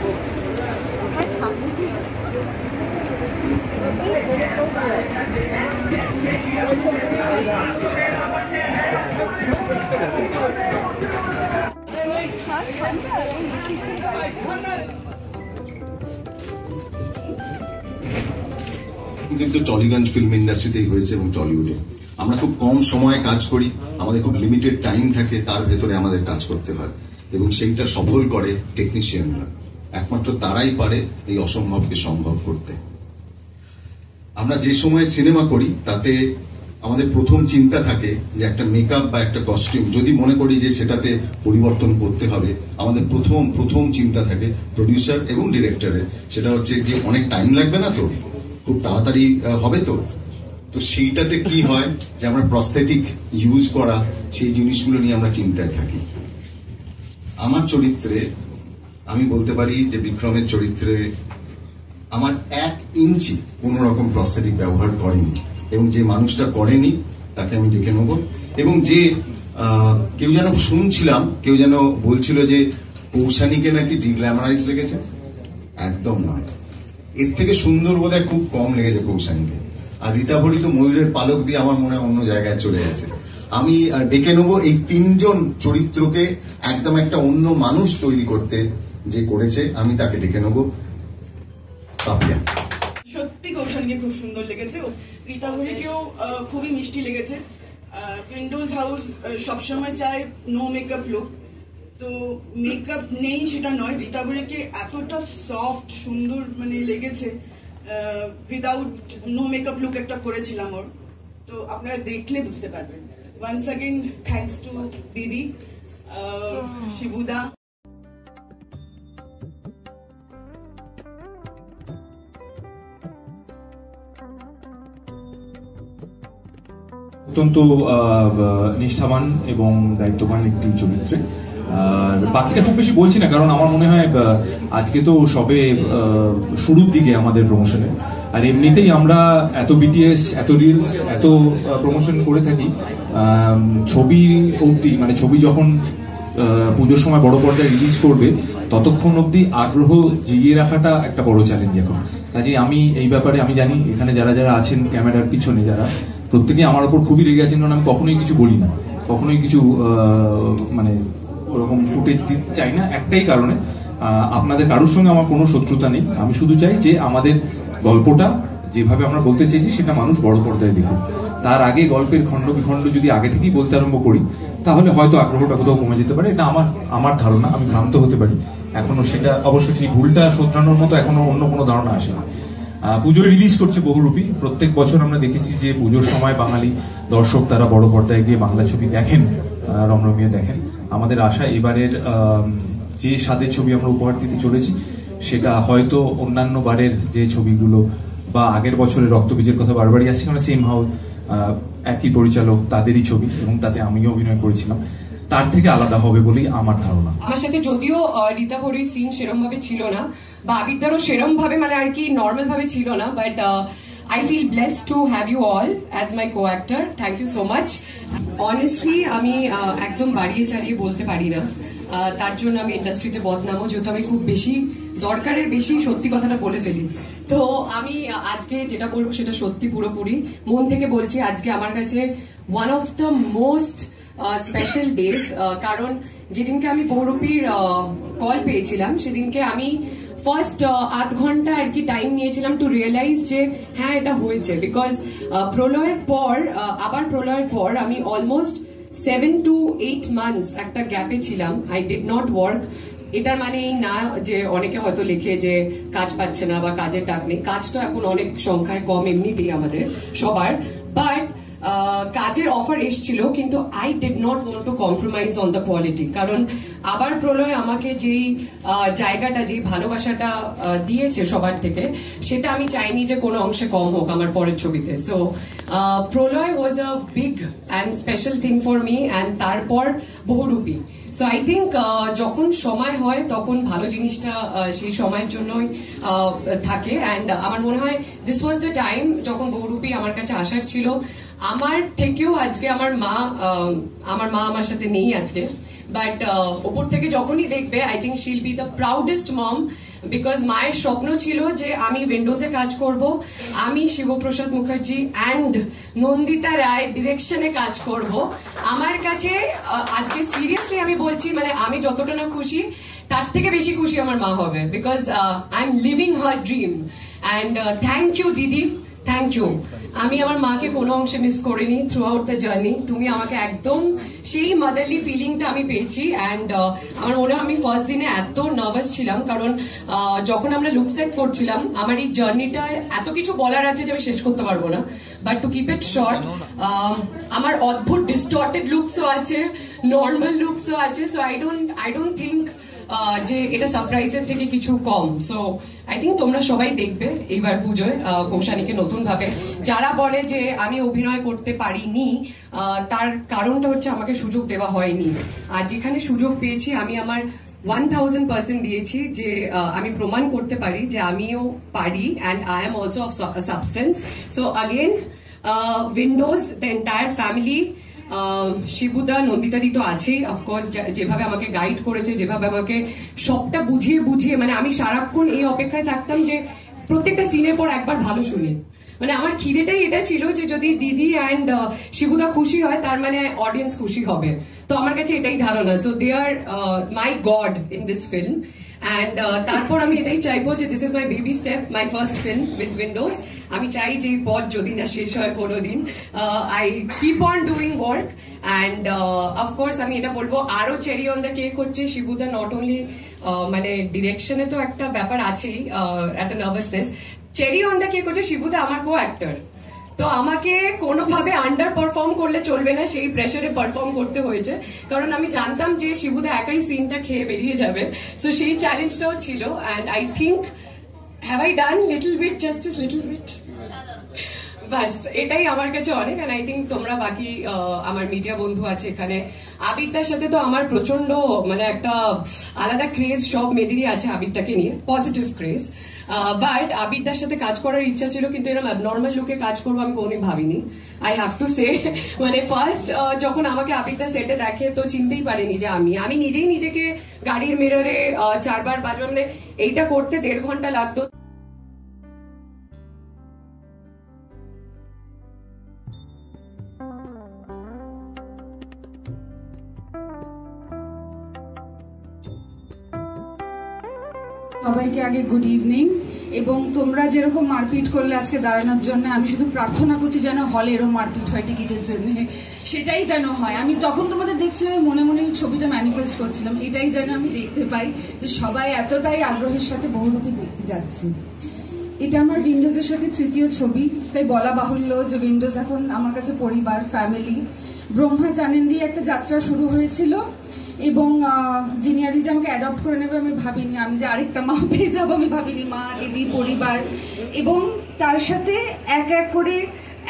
কিন্তু টলিগঞ্জ ফিল্ম ইন্ডাস্ট্রিতেই হয়েছে এবং টলিউডে আমরা খুব কম সময়ে কাজ করি, আমাদের খুব লিমিটেড টাইম থাকে, তার ভেতরে আমাদের কাজ করতে হয় এবং সেইটা সফল করে টেকনিশিয়ানরা। একমাত্র তারাই পারে এই অসম্ভবকে সম্ভব করতে। আমরা যে সময় সিনেমা করি তাতে আমাদের প্রথম চিন্তা থাকে যে একটা মেকআপ বা একটা কস্টিউম যদি মনে করি যে সেটাতে পরিবর্তন করতে হবে, আমাদের প্রথম চিন্তা থাকে প্রডিউসার এবং ডিরেক্টরের, সেটা হচ্ছে যে অনেক টাইম লাগবে না তো, খুব তাড়াতাড়ি হবে তো। তো সেইটাতে কি হয় যে আমরা প্রস্থেটিক ইউজ করা সেই জিনিসগুলো নিয়ে আমরা চিন্তায় থাকি। আমার চরিত্রে আমি বলতে পারি যে বিক্রমের চরিত্রে আমার 1 ইঞ্চি কোন রকম প্রস্থেটিক ব্যবহার করেনি এবং যে মানুষটা করেনি তাকে আমি ডেকে নেব। এবং যে কেউ যেন শুনছিলাম, কেউ যেন বলছিল যে কৌশানীকে নাকি ডিগ্ল্যামারাইজ লেগেছে, একদম নয়। এর থেকে সুন্দর বোধহয় খুব কম লেগেছে কৌশানীকে। আর রীতাভরি তো ময়ূরের পালক দিয়ে আমার মনে হয় অন্য জায়গায় চলে গেছে। আমি ডেকে নেবো এই 3 জন চরিত্রকে একদম একটা অন্য মানুষ তৈরি করতে যে করেছে, আমি তাকে ডেকে নেবো। সত্যি কৌশানীকে খুব সুন্দর লেগেছে, রীতাভরিকেও খুবই মিষ্টি লেগেছে। উইন্ডোজ হাউস সবসময় চায় নো মেকআপ লুক, তো মেকআপ নেই সেটা নয়, রীতাভরিকে এতটা সফট সুন্দর মানে লেগেছে। উইদাউট নো মেকআপ লুক একটা করেছিলাম ওর, তো আপনারা দেখলে বুঝতে পারবেন। ওয়ান্স অ্যাগেন থ্যাঙ্কস টু দিদি, শিবুদা। অত্যন্ত নিষ্ঠাবান এবং দায়িত্ববান একটি চরিত্রে। আর বাকিটা খুব বেশি বলছি না, কারণ আমার মনে হয় আজকে তো সবে শুরুর দিকে আমাদের প্রমোশনে, আর এমনিতেই আমরা এত বিটিএস, এত রিলস, এত প্রমোশন করে থাকি। ছবি অবধি, মানে ছবি যখন পুজোর সময় বড় পর্দায় রিলিজ করবে ততক্ষণ অবধি আগ্রহ জিইয়ে রাখাটা একটা বড় চ্যালেঞ্জ এখন। কাজে আমি এই ব্যাপারে, আমি জানি এখানে যারা যারা আছেন ক্যামেরার পিছনে যারা, প্রত্যেকেই আমার ওপর খুবই রেগে আছেন, কারণ আমি কখনোই কিছু বলি না, কখনোই কিছু মানে ওরকম ফুটেজ দিতে চাই না। একটাই কারণে, আপনাদের কারোর সঙ্গে আমার কোনো শত্রুতা নেই, আমি শুধু চাই যে আমাদের গল্পটা যেভাবে আমরা বলতে চাইছি সেটা মানুষ বড় পর্দায় দেখুন। তার আগে গল্পের খণ্ড বিখণ্ড যদি আগে থেকেই বলতে আরম্ভ করি তাহলে হয়তো আগ্রহটা কোথাও কমে যেতে পারে। এটা আমার ধারণা, আমি ভ্রান্ত হতে পারি এখনো, সেটা অবশ্যই সেই ভুলটা শোধরানোর মতো এখনো অন্য কোনো ধারণা আসেনি। পুজোর রিলিজ করছে বহুরূপী। প্রত্যেক বছর আমরা দেখেছি যে পুজোর সময় বাঙালি দর্শক তারা বড় পর্দায় গিয়ে বাংলা ছবি দেখেন, রমরমিয়ে দেখেন। আমাদের আশা এবারের যে স্বাদের ছবি আমরা উপহার দিতে চলেছি সেটা হয়তো অন্যান্য বারের যে ছবিগুলো বা আগের বছরের রক্তবীজের কথা বারবারই আসছে, কারণ সেম হাউস, একই পরিচালক, তাদেরই ছবি এবং তাতে আমিও অভিনয় করেছিলাম, তার থেকে আলাদা হবে বলেই আমার ধারণা। আমার সাথে যদিও রীতাভরির সিন সেরম ভাবে ছিল না, বা আবিদ্যারও সেরম ভাবে মানে আর কি নর্মাল ভাবে ছিল না, but I feel blessed to have you all as my co-actor. Thank you so much. Honestly, আমি একদম বাড়িয়ে চালিয়ে বলতে পারি না, তার জন্য আমি ইন্ডাস্ট্রিতে বদনামও, যেহেতু আমি খুব বেশি দরকারের বেশি সত্যি কথাটা বলে ফেলি। তো আমি আজকে যেটা বলবো সেটা সত্যি পুরোপুরি মন থেকে বলছি। আজকে আমার কাছে one of the most special days, কারণ যেদিনকে আমি বহুরূপীর কল পেয়েছিলাম সেদিনকে আমি ফার্স্ট আধ ঘন্টা আর কি টাইম নিয়েছিলাম টু রিয়েলাইজ যে হ্যাঁ এটা হয়েছে। বিকজ প্রলয়ের পর, আবার প্রলয়ের পর আমি অলমোস্ট 7 to 8 months একটা গ্যাপে ছিলাম। I did not work. এটার মানে এই না যে অনেকে হয়তো লেখে যে কাজ পাচ্ছে না বা কাজের ডাক নেই, কাজ তো এখন অনেক সংখ্যায় কম এমনিতেই আমাদের সবার, বাট কাজের অফার এসছিল, কিন্তু I did not want to compromise on the quality. কারণ আবার প্রলয় আমাকে যেই জায়গাটা, যেই ভালোবাসাটা দিয়েছে সবার থেকে, সেটা আমি চাইনি যে কোনো অংশে কম হোক আমার পরের ছবিতে। So Pralay was a big and special thing for me, and তারপর বহুরূপী। সো আই থিঙ্ক যখন সময় হয় তখন ভালো জিনিসটা সেই সময়ের জন্যই থাকে। অ্যান্ড আমার মনে হয় দিস ওয়াজ দ্য টাইম যখন বহুরূপী আমার কাছে আসার ছিল। আমার থেকেও আজকে আমার মা আমার সাথে নেই আজকে, বাট ওপর থেকে যখনই দেখবে I think she'll be the proudest mom because মায়ের স্বপ্ন ছিল যে আমি উইন্ডোজে কাজ করব, আমি শিবপ্রসাদ মুখার্জি অ্যান্ড নন্দিতা রায় ডিরেকশনে কাজ করব। আমার কাছে আজকে সিরিয়াসলি আমি বলছি, মানে আমি যতটা না খুশি তার থেকে বেশি খুশি আমার মা হবে, because I am living her dream. And thank you দিদি, থ্যাংক ইউ। আমি আমার মাকে কোনো অংশে মিস করিনি থ্রু আউট দ্য জার্নি। তুমি আমাকে একদম সেই মাদারলি ফিলিংটা আমি পেয়েছি। অ্যান্ড আমার মনে হয় আমি ফার্স্ট দিনে এত নার্ভাস ছিলাম, কারণ যখন আমরা লুক সেট করছিলাম আমার এই জার্নিটা এত কিছু বলার আছে যে আমি শেষ করতে পারবো না। But to keep it short, আমার অদ্ভুত ডিস্টর্টেড লুকসও আছে, নর্মাল লুকসও আছে। সো আই ডোন্ট থিঙ্ক যে এটা সারপ্রাইজের থেকে কিছু কম। সো আই থিঙ্ক তোমরা সবাই দেখবে এইবার পুজোয় কৌশানীকে নতুন ভাবে। যারা বলে যে আমি অভিনয় করতে পারিনি, তার কারণটা হচ্ছে আমাকে সুযোগ দেওয়া হয়নি। আর যেখানে সুযোগ পেয়েছি আমি আমার 1000% দিয়েছি, যে আমি প্রমাণ করতে পারি যে আমিও পারি, and I am also of substance. So again windows, the entire family, শিবুদা, নন্দিতাদি তো আছেই অফকোর্স, যেভাবে আমাকে গাইড করেছে, যেভাবে আমাকে সবটা বুঝিয়ে মানে আমি সারাক্ষণ এই অপেক্ষায় থাকতাম যে প্রত্যেকটা সিনের পর একবার ভালো শুনি। মানে আমার খিদেটাই এটা ছিল যে যদি দিদি অ্যান্ড শিবুদা খুশি হয় তার মানে অডিয়েন্স খুশি হবে। তো আমার কাছে এটাই ধারণা। So they are my god in this film. And তারপর আমি এটাই চাইবো যে this is my baby step, my first film with Windows. আমি চাই যে পথ যদি না শেষ হয় কোনোদিন, I keep on doing work. And of course আমি এটা বলবো, আরো চেরি অন দ্য কেক হচ্ছে শিবুদা নট অনলি মানে ডিরেকশনে তো একটা ব্যাপার আছেই, একটা nervousness. Cherry on the cake হচ্ছে শিবুদা আমার কো অ্যাক্টর। তো আমাকে কোনোভাবে আন্ডার পারফর্ম করলে চলবে না, সেই প্রেসারে পারফর্ম করতে হয়েছে, কারণ আমি জানতাম যে শিবুদা একাই সিনটা খেয়ে বেরিয়ে যাবে। সো সেই চ্যালেঞ্জটাও ছিল। And I think have I done little bit justice, little bit, বাস এটাই আমার কাছে অনেক। অ্যান্ড আই থিঙ্ক তোমরা বাকি আমার মিডিয়া বন্ধু আছে এখানে, আবিরদার সাথে তো আমার প্রচন্ড মানে একটা আলাদা ক্রেজ সব মেয়েদেরই আছে আবিরদাকে নিয়ে, পজিটিভ ক্রেজ। বাট আবিরদার সাথে কাজ করার ইচ্ছা ছিল, কিন্তু এরকম অ্যাবনর্মাল লুকে কাজ করবো আমি কোনোদিন ভাবিনি। আই হ্যাভ টু সে, মানে ফার্স্ট যখন আমাকে আবিরদা সেটে দেখে তো চিনতেই পারেনি যে আমি নিজেই নিজেকে গাড়ির মিররে 4 বার 5 বার, মানে এইটা করতে 1.5 ঘন্টা লাগতো। সবাইকে আগে গুড ইভিনিং। এবং তোমরা যেরকম মারপিট করলে আজকে দাঁড়ানোর জন্য, আমি শুধু প্রার্থনা করছি যেন হলে এরকম মারপিট হয় টিকিটের জন্য, সেটাই যেন হয়। আমি যখন তোমাদের দেখছিলাম আমি মনে মনে এই ছবিটা ম্যানিফেস্ট করছিলাম, এটাই যেন আমি দেখতে পাই যে সবাই এতটাই আগ্রহের সাথে বহুরূপী দেখতে যাচ্ছে। এটা আমার উইন্ডোজের সাথে 3য় ছবি, তাই বলা বাহুল্য যে উইন্ডোজ এখন আমার কাছে পরিবার, ফ্যামিলি। ব্রহ্মা জানেন দিয়ে একটা যাত্রা শুরু হয়েছিল, এবং জিনিয়াদি যে আমাকে অ্যাডপ্ট করে নেবে আমি ভাবিনি, আমি যে আরেকটা মা পেয়ে যাবো আমি ভাবিনি। মা, দিদি, পরিবার, এবং তার সাথে এক এক করে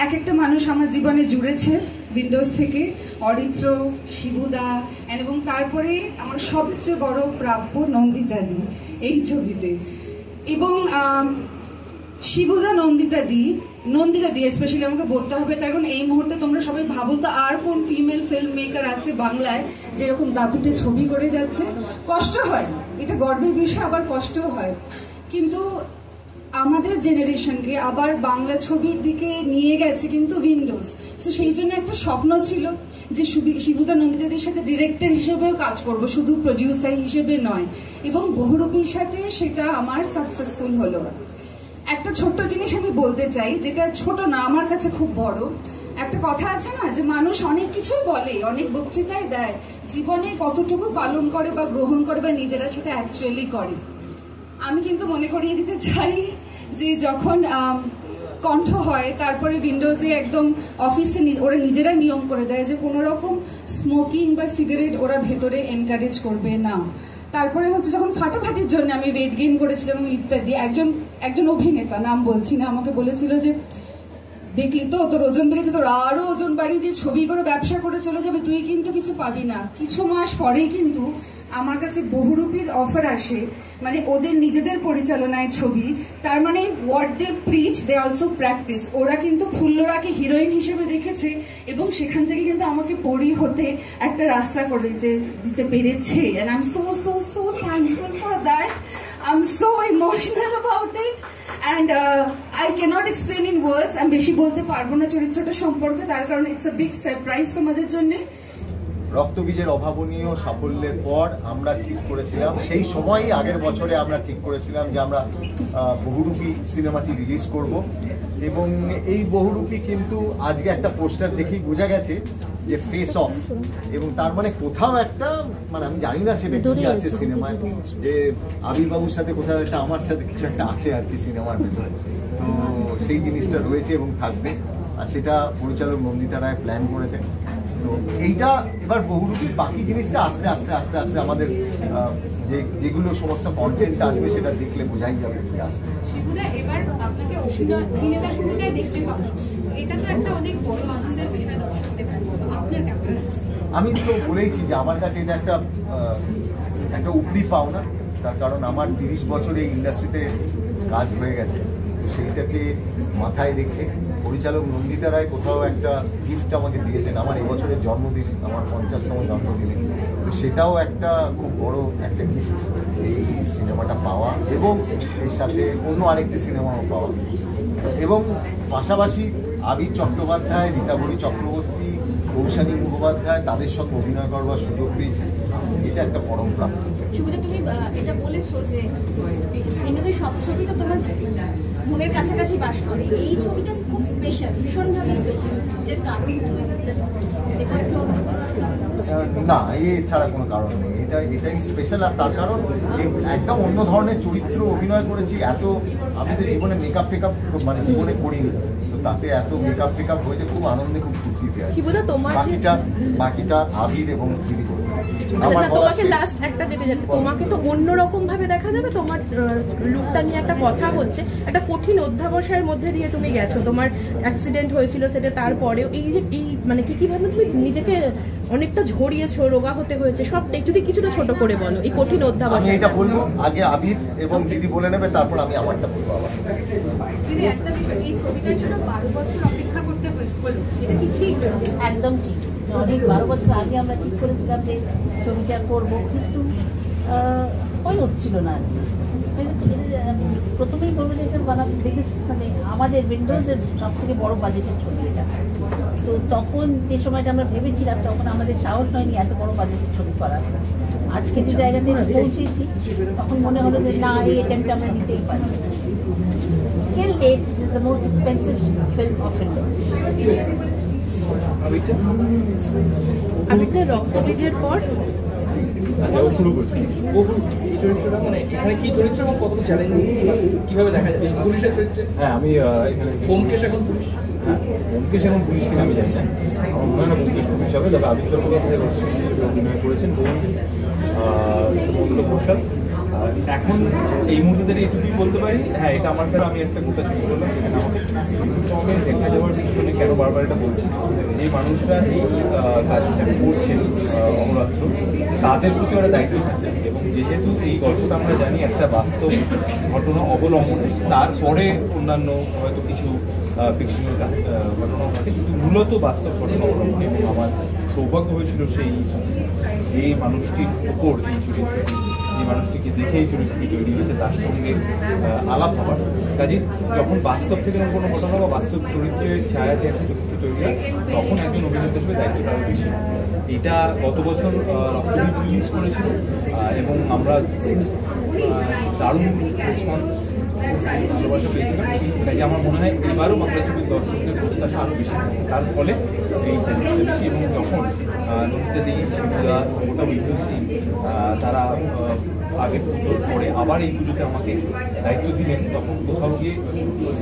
এক একটা মানুষ আমার জীবনে জুড়েছে উইন্ডোজ থেকে, অরিত্র, শিবুদা, এবং তারপরে আমার সবচেয়ে বড় প্রাপ্য নন্দিতাদি এই ছবিতে। এবং শিবুদা, নন্দিতাদি স্পেশালি আমাকে বলতে হবে, কারণ এই মুহূর্তে তোমরা সবাই ভাবো তো আর কোন ফিমেল ফিল্ম মেকার আছে বাংলায় যেরকম দাপুটে ছবি করে যাচ্ছে। কষ্ট হয়, এটা গর্বের বিষয়, আবার কষ্টও হয়, কিন্তু আমাদের জেনারেশনকে আবার বাংলা ছবির দিকে নিয়ে গেছে কিন্তু উইন্ডোজ। তো সেই জন্য একটা স্বপ্ন ছিল যে শিবুদা, নন্দিতাদের সাথে ডিরেক্টর হিসেবেও কাজ করব, শুধু প্রডিউসার হিসেবে নয়, এবং বহুরূপীর সাথে সেটা আমার সাকসেসফুল হলো। একটা ছোট্ট জিনিস আমি বলতে চাই, যেটা ছোট না, আমার কাছে খুব বড়। একটা কথা আছে না যে মানুষ অনেক কিছুই বলে, অনেক বক্তৃতায় দেয়, জীবনে কতটুকু পালন করে বা গ্রহণ করে বা নিজেরা সেটা অ্যাকচুয়ালি করে। আমি কিন্তু মনে করিয়ে দিতে চাই যে যখন কণ্ঠ হয় তারপরে উইন্ডোজে একদম অফিসে ওরা নিজেরা নিয়ম করে দেয় যে কোনো রকম স্মোকিং বা সিগারেট ওরা ভেতরে এনকারেজ করবে না। তারপরে হচ্ছে যখন ফাটাফাটির জন্য আমি ওয়েট গেইন করেছিলাম ইত্যাদি, একজন অভিনেতা, নাম বলছি না, আমাকে বলেছিল যে দেখলি তো তোর ওজন বেড়েছে, তোর আরো ওজন বাড়িয়ে দিয়ে ছবি করে ব্যবসা করে চলে যাবে, তুই কিন্তু কিছু পাবি না। কিছু মাস পরেই কিন্তু আমার কাছে বহুরূপীর অফার আসে, মানে ওদের নিজেদের পরিচালনায় ছবি, তার মানে what they preach they also practice. ওরা কিন্তু ফুল্লরাকে হিরোইন হিসেবে দেখেছে এবং সেখান থেকে কিন্তু আমাকে পরি হতে একটা রাস্তা করে দিতে পেরেছে, and I am so so so thankful for that. I'm so emotional about it and I cannot explain in words. আমি বেশি বলতে পারবো না চরিত্রটা সম্পর্কে, তার কারণ it's a big surprise তোমাদের জন্য। রক্তবীজের অভাবনীয় সাফল্যের পর আমরা ঠিক করেছিলাম, সেই সময়ই আগের বছরে আমরা ঠিক করেছিলাম যে আমরা বহুরূপী সিনেমাটি রিলিজ করব, এবং এই বহুরূপী কিন্তু আজকে একটা পোস্টার দেখেই বোঝা গেছে যে ফেস অফ, এবং তার মানে কোথাও একটা মানে আমি জানি না সেটা কি আছে সিনেমায়, যে আবির বাবুর সাথে কোথাও একটা আমার সাথে কিছু একটা আছে আর কি সিনেমার ভেতরে, তো সেই জিনিসটা রয়েছে এবং থাকবে, আর সেটা পরিচালক নন্দিতা রায় প্ল্যান করেছে। তো এইটা এবার বহুরূপীর বাকি জিনিসটা আস্তে আস্তে আস্তে আস্তে আমাদের যেগুলো সমস্ত কন্টেন্ট আসবে সেটা দেখলে বোঝাই যাবে কি আসছে। শিবুদা, এবার আপনাকে অভিনেতার ভূমিকায় দেখতে পাবো, এটা তো একটা অনেক বড় আনন্দের বিষয় দর্শকদের কাছে, আপনার কেমন? আমি তো বলেইছি যে আমার কাছে এটা একটা উপরি পাওনা, তার কারণ আমার 30 বছর এই ইন্ডাস্ট্রিতে কাজ হয়ে গেছে, তো সেইটাকে মাথায় রেখে পরিচালক নন্দিতা রায় কোথাও একটা গিফট আমাকে দিয়েছেন আমার এবছরের জন্মদিন, আমার 50তম জন্মদিনে, তো সেটাও একটা খুব বড় একটা গিফট এই সিনেমাটা পাওয়া, এবং এর সাথে অন্য আরেকটি সিনেমাও পাওয়া, এবং পাশাপাশি আবির চট্টোপাধ্যায়, রীতাভরি চক্রবর্তী, কৌশানী মুখোপাধ্যায় তাদের সাথে অভিনয় করবার সুযোগ পেয়েছি, এটা একটা পরম প্রাপ্তি। শিবুদা, তুমি এটা বলেছো যে ইন্ডাস্ট্রির সব ছবি তো তোমার মনের কাছাকাছি বাস করে, এই ছবিটা খুব স্পেশাল, ভীষণভাবে স্পেশাল, যে কারণ না এছাড়া কোনো কারণ নেই, এটাই স্পেশাল, আর তার কারণ একদম অন্য ধরনের চরিত্র অভিনয় করেছি, এত আমি তো জীবনে মেকআপ টেকআপ মানে জীবনে করিনি, তো তাতে এত মেকআপ টেকআপ হয়েছে, খুব আনন্দে খুব ফুর্তিতে আছে। বাকিটা আবির এবং দিদি করবে। তোমাকে লাস্ট একটা যেতে তোমাকে তো অন্যরকম ভাবে দেখা যাবে, তোমার লুকটা নিয়ে একটা কথা হচ্ছে, একটা কঠিন অধ্যাবসায়ের মধ্যে দিয়ে তুমি গেছো, তোমার অ্যাক্সিডেন্ট হয়েছিল সেটা, তারপরেও এই যে এই মানে কি ভাবে তুমি নিজেকে অনেকটা ঝরিয়েছো, রোগা হতে হয়েছে, সবটাই যদি কিছুটা ছোট করে বলো এই কঠিন অধ্যাবসায়। আমি এটা বলবো আগে আবির এবং দিদি বলে নেবে, তারপর আমি আমারটা বলবো। আবার দিদি, একটা বিষয়, এই ছবিটার জন্য 12 বছর অপেক্ষা করতে হলো, এটা কি ঠিক? একদম ঠিক, অনেক 12 বছর আগে আমরা ঠিক করেছিলাম যে ছবিটা করবো, কিন্তু হয়ে উঠছিল না। প্রথমেই বলবো যে এটা বানাতে দেখেছি, মানে আমাদের উইন্ডোজের সব থেকে বড় বাজেটের ছবি এটা, তো তখন যে সময়টা আমরা ভেবেছিলাম তখন আমাদের সাহস হয়নি এত বড় বাজেটের ছবি করার। আজকে যে জায়গাতে পৌঁছেছি তখন মনে হলো যে না, এই অ্যাটেম্পটা আমরা নিতেই পারি। Till date, it is the most expensive film of Windows. আবিরটা রক্তবীজের পর শুরু করছি এই চরিত্রটা, মানে এখানে কি চরিত্র এবং কতটা চ্যালেঞ্জিং কিভাবে দেখা যায় পুলিশের চরিত্রে? হ্যাঁ, আমি এখানে ব্যোমকেশ এখন পুলিশ, ব্যোমকেশ এখন পুলিশ কিনা আমি জানি না, আমার মনে হয় না ব্যোমকেশ পুলিশ হবে, তবে আবির চট্টোপাধ্যায় হিসেবে অভিনয় করেছেন মৌমিতা ঘোষাল। এখন এই মুহূর্তে এইটুকুই বলতে পারি, হ্যাঁ এটা আমার দ্বারা আমি একটা গোটা ছবি বললাম, এখানে আমাকে দেখা যাওয়ার পিছনে কেন বারবার এটা বলছি, যে মানুষরা এই কাজটা করছেন অহরাত্র, তাদের প্রতি ওরা দায়িত্ব থাকছে, এবং যেহেতু এই গল্পটা আমরা জানি একটা বাস্তব ঘটনা অবলম্বনে, তারপরে অন্যান্য হয়তো কিছু ফিকশনাল ঘটনা ঘটে, কিন্তু মূলত বাস্তব ঘটনা অবলম্বনে, এবং আমার সৌভাগ্য হয়েছিল এই মানুষটির উপর, এই চরিত্রটি, যে মানুষটিকে দেখে এই চরিত্রটি তৈরি হয়েছে তার সঙ্গে আলাপ হওয়ার কাজে, যখন বাস্তব থেকে কোনো ঘটনা বা বাস্তব চরিত্রের ছায়া যে একটা চরিত্র তৈরি হয়, তখন একজন অভিনেতা হিসেবে দায়িত্বটা আরও বেশি। এটা গত বছর রক্তবীজ রিলিজ করেছিল, এবং আমরা দারুণ রেসপন্স পেয়েছিলাম, কাজে আমার মনে হয় এবারও বাংলা ছবির দর্শকদের প্রত্যাশা আরও বেশি, তার ফলে এই চ্যালেঞ্জটা। এবং যখন নন্দিতা দি, শিবুদা, গোটা উইন্ডোজ টিম তারা আগে পুজোর পরে আবার এই পুজোতে আমাকে দায়িত্ব দিলেন, তখন কোথাও গিয়ে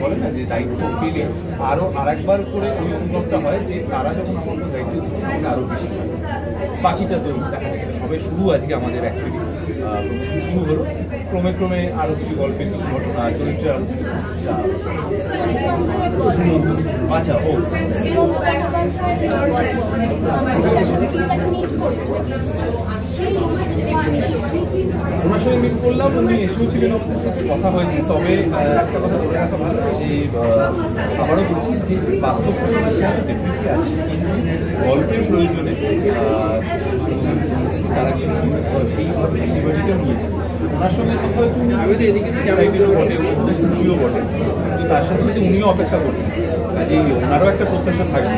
বলে না যে দায়িত্ব পেলে আরও আরেকবার করে ওই অনুভবটা হয় যে তারা যখন আমাকে দায়িত্ব দিচ্ছে আমাকে আরও বেশি হয়। বাকিটা তো দেখা গেলে সবে শুরু, আজকে আমাদের অ্যাকচুয়ালি শুরু হলো, ক্রমে ক্রমে আরও কিছু গল্পের কিছু ঘটনা, চরিত্রের আরও কিছু। আচ্ছা, ও ওনার সঙ্গে মিট করলাম, উনি এসেও ছিলেন, আমাদের সাথে কথা হয়েছে। তবে একটা কথা বলে রাখা ভালো যে আবারও বলছি যে বাস্তব ঘটনা সে ডেফিনেটলি আছে, কিন্তু গল্পের প্রয়োজনে তারা কিন্তু সেইভাবে লিবার্টিটাও নিয়েছে। ওনার সঙ্গে কথা হচ্ছে উনি এক্সাইটেডও বটে, খুশিও বটে, কিন্তু তার সাথে সাথে উনিও অপেক্ষা করছেন, কাজেই ওনারও একটা প্রত্যাশা থাকবে,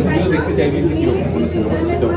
উনিও দেখতে চাইবেন যে কিরকম করেছিল সেটাও।